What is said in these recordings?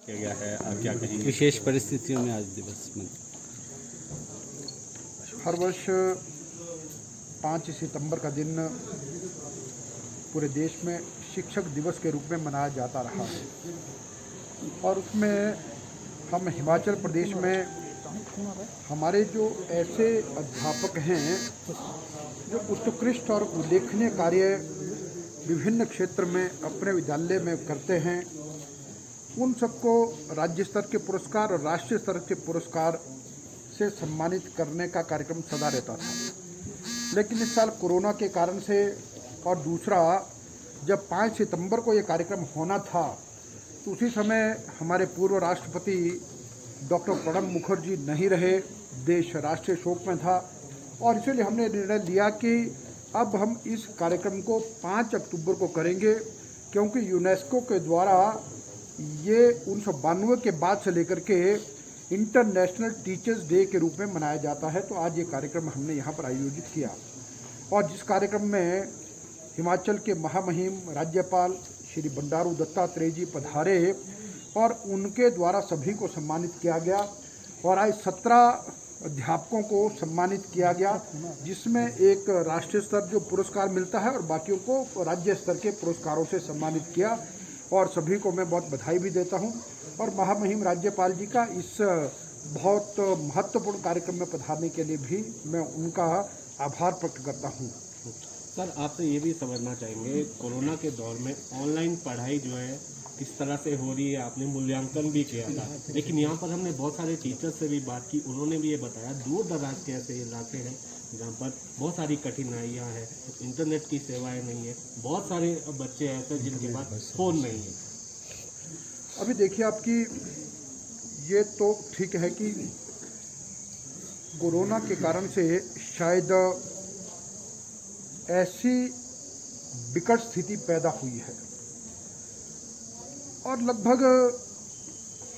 किया गया है, आप क्या कहेंगे? विशेष परिस्थितियों में आज दिवस में हर वर्ष 5 सितंबर का दिन पूरे देश में शिक्षक दिवस के रूप में मनाया जाता रहा है और उसमें हम हिमाचल प्रदेश में हमारे जो ऐसे अध्यापक हैं जो उत्कृष्ट और उल्लेखनीय कार्य विभिन्न क्षेत्र में अपने विद्यालय में करते हैं, उन सबको राज्य स्तर के पुरस्कार और राष्ट्रीय स्तर के पुरस्कार से सम्मानित करने का कार्यक्रम सदा रहता था। लेकिन इस साल कोरोना के कारण से और दूसरा जब 5 सितंबर को ये कार्यक्रम होना था तो उसी समय हमारे पूर्व राष्ट्रपति डॉक्टर प्रणब मुखर्जी नहीं रहे, देश राष्ट्रीय शोक में था और इसलिए हमने निर्णय लिया कि अब हम इस कार्यक्रम को 5 अक्टूबर को करेंगे, क्योंकि यूनेस्को के द्वारा ये 1992 के बाद से लेकर के इंटरनेशनल टीचर्स डे के रूप में मनाया जाता है। तो आज ये कार्यक्रम हमने यहाँ पर आयोजित किया और जिस कार्यक्रम में हिमाचल के महामहिम राज्यपाल श्री बंडारू दत्तात्रेय जी पधारे और उनके द्वारा सभी को सम्मानित किया गया और आज 17 अध्यापकों को सम्मानित किया गया, जिसमें एक राष्ट्रीय स्तर जो पुरस्कार मिलता है और बाकियों को राज्य स्तर के पुरस्कारों से सम्मानित किया और सभी को मैं बहुत बधाई भी देता हूं और महामहिम राज्यपाल जी का इस बहुत महत्वपूर्ण कार्यक्रम में पधारने के लिए भी मैं उनका आभार प्रकट करता हूं। सर, आपसे ये भी समझना चाहेंगे, कोरोना के दौर में ऑनलाइन पढ़ाई जो है किस तरह से हो रही है, आपने मूल्यांकन भी किया था, लेकिन यहाँ पर हमने बहुत सारे टीचर्स से भी बात की, उन्होंने भी ये बताया दूर दराज के ऐसे इलाके हैं जहाँ पर बहुत सारी कठिनाइयाँ हैं, इंटरनेट की सेवाएं नहीं है, बहुत सारे बच्चे ऐसे जिनके पास फ़ोन नहीं है। अभी देखिए, आपकी ये तो ठीक है कि कोरोना के कारण से शायद ऐसी विकट स्थिति पैदा हुई है और लगभग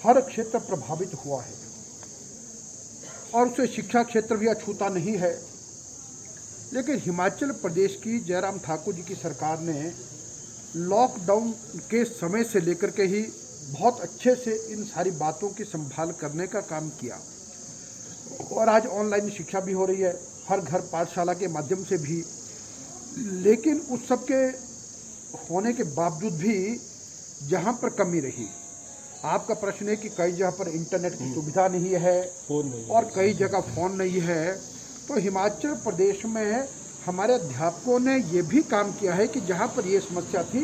हर क्षेत्र प्रभावित हुआ है और उसे शिक्षा क्षेत्र भी अछूता नहीं है। लेकिन हिमाचल प्रदेश की जयराम ठाकुर जी की सरकार ने लॉकडाउन के समय से लेकर के ही बहुत अच्छे से इन सारी बातों की संभाल करने का काम किया और आज ऑनलाइन शिक्षा भी हो रही है, हर घर पाठशाला के माध्यम से भी। लेकिन उस सब के होने के बावजूद भी जहाँ पर कमी रही, आपका प्रश्न है कि कई जगह पर इंटरनेट की सुविधा नहीं है, फ़ोन नहीं और कई जगह फ़ोन नहीं है, तो हिमाचल प्रदेश में हमारे अध्यापकों ने ये भी काम किया है कि जहाँ पर ये समस्या थी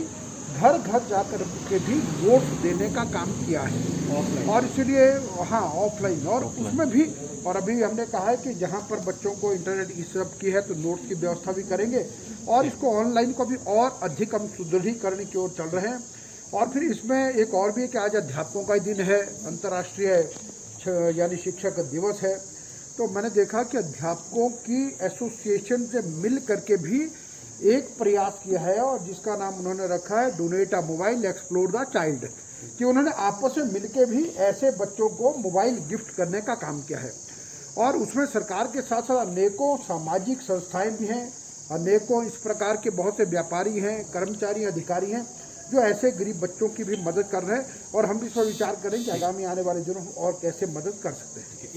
घर घर जाकर के भी नोट्स देने का काम किया है और इसलिए हाँ ऑफलाइन और उसमें भी और अभी हमने कहा है कि जहाँ पर बच्चों को इंटरनेट इस सब की है तो नोट्स की व्यवस्था भी करेंगे और इसको ऑनलाइन को भी और अधिक हम सुदृढ़ीकरण की ओर चल रहे हैं। और फिर इसमें एक और भी है कि आज अध्यापकों का ही दिन है, अंतर्राष्ट्रीय यानी शिक्षक दिवस है। तो मैंने देखा कि अध्यापकों की एसोसिएशन से मिल करके भी एक प्रयास किया है और जिसका नाम उन्होंने रखा है donate a mobile explore the child, कि उन्होंने आपस में मिलके भी ऐसे बच्चों को मोबाइल गिफ्ट करने का काम किया है। और उसमें सरकार के साथ साथ अनेकों सामाजिक संस्थाएं भी हैं, अनेकों इस प्रकार के बहुत से व्यापारी हैं, कर्मचारी, अधिकारी हैं जो ऐसे गरीब बच्चों की भी मदद कर रहे हैं और हम भी इस पर विचार करें कि आगामी आने वाले दिनों और कैसे मदद कर सकते हैं।